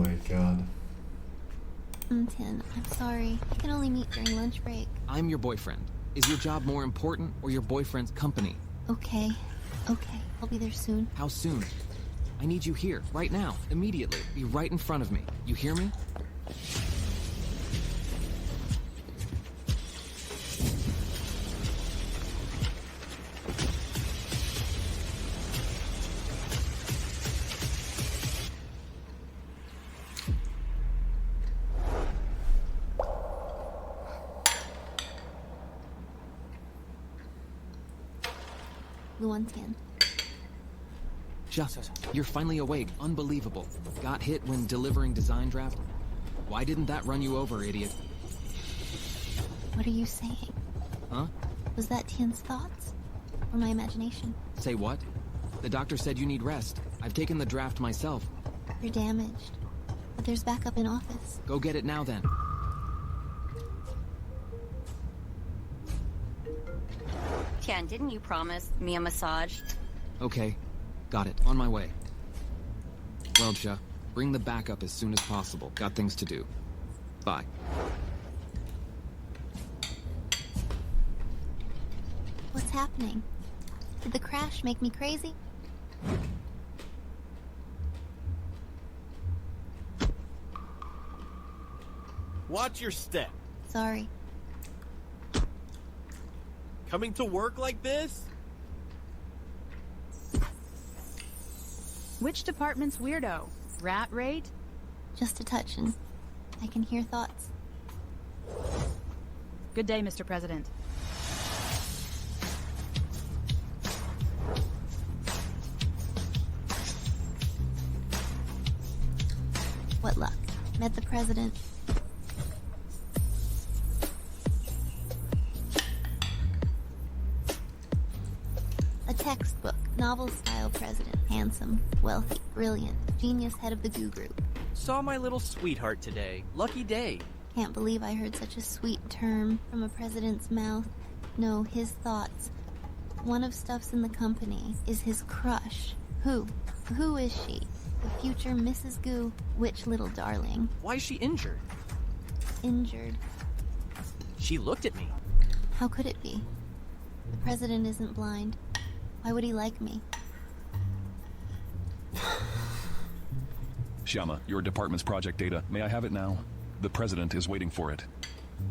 my god. Tin, I'm sorry. I can only meet during lunch break. I'm your boyfriend. Is your job more important or your boyfriend's company? Okay. I'll be there soon. How soon? I need you here, right now, immediately. Be right in front of me. You hear me? Luan-Tin. Just, you're finally awake. Unbelievable. Got hit when delivering design draft? Why didn't that run you over, idiot? What are you saying? Huh? Was that Tien's thoughts? Or my imagination? Say what? The doctor said you need rest. I've taken the draft myself. You're damaged. But there's backup in office. Go get it now, then. Tian, didn't you promise me a massage? Okay. Got it. On my way. Well, Jia, bring the backup as soon as possible. Got things to do. Bye. What's happening? Did the crash make me crazy? Watch your step. Sorry. Coming to work like this? Which department's weirdo? Rat rate? Just a touch and I can hear thoughts. Good day, Mr. President. What luck. Met the president. A textbook, novel-style president. Handsome, wealthy, brilliant, genius head of the goo group. Saw my little sweetheart today. Lucky day. Can't believe I heard such a sweet term from a president's mouth. No, his thoughts. One of stuff's in the company is his crush. Who? Who is she? The future Mrs. Goo. Which little darling? Why is she injured? Injured. She looked at me. How could it be? The president isn't blind. Why would he like me? Shyama, your department's project data. May I have it now? The president is waiting for it.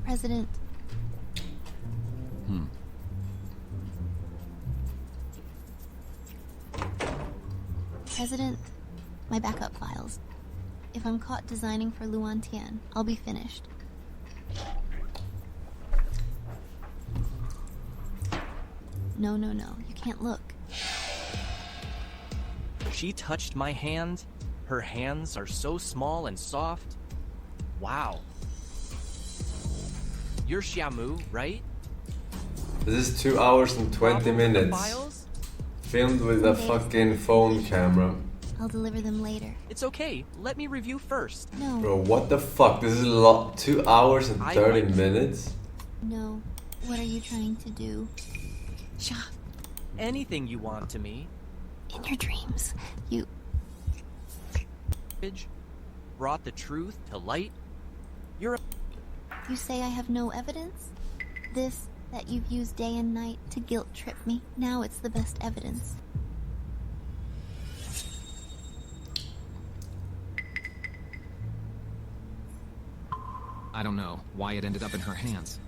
President. President, my backup files. If I'm caught designing for Luan-Tin, I'll be finished. No, you can't look. She touched my hand. Her hands are so small and soft. Wow. You're Xiamu, right? This is 2 hours and 20 Problem with the minutes. files? Filmed with a fucking phone camera. I'll deliver them later. It's okay. Let me review first. No. Bro, what the fuck? This is a lot. 2 hours and I 30 like- minutes? No. What are you trying to do? Sha. Anything you want to me. In your dreams, you... Brought the truth to light. You're a... You say I have no evidence? This, that you've used day and night to guilt trip me, now it's the best evidence. I don't know why it ended up in her hands.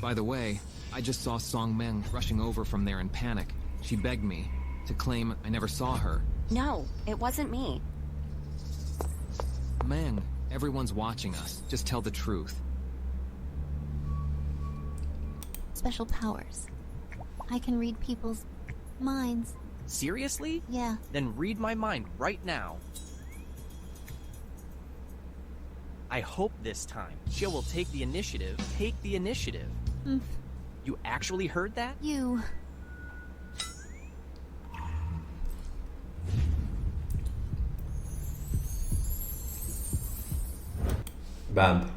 By the way, I just saw Song Meng rushing over from there in panic. She begged me to claim I never saw her. No, it wasn't me. Meng, everyone's watching us. Just tell the truth. Special powers. I can read people's minds. Seriously? Yeah. Then read my mind right now. I hope this time Xia will take the initiative. Take the initiative. You actually heard that? You... Banned.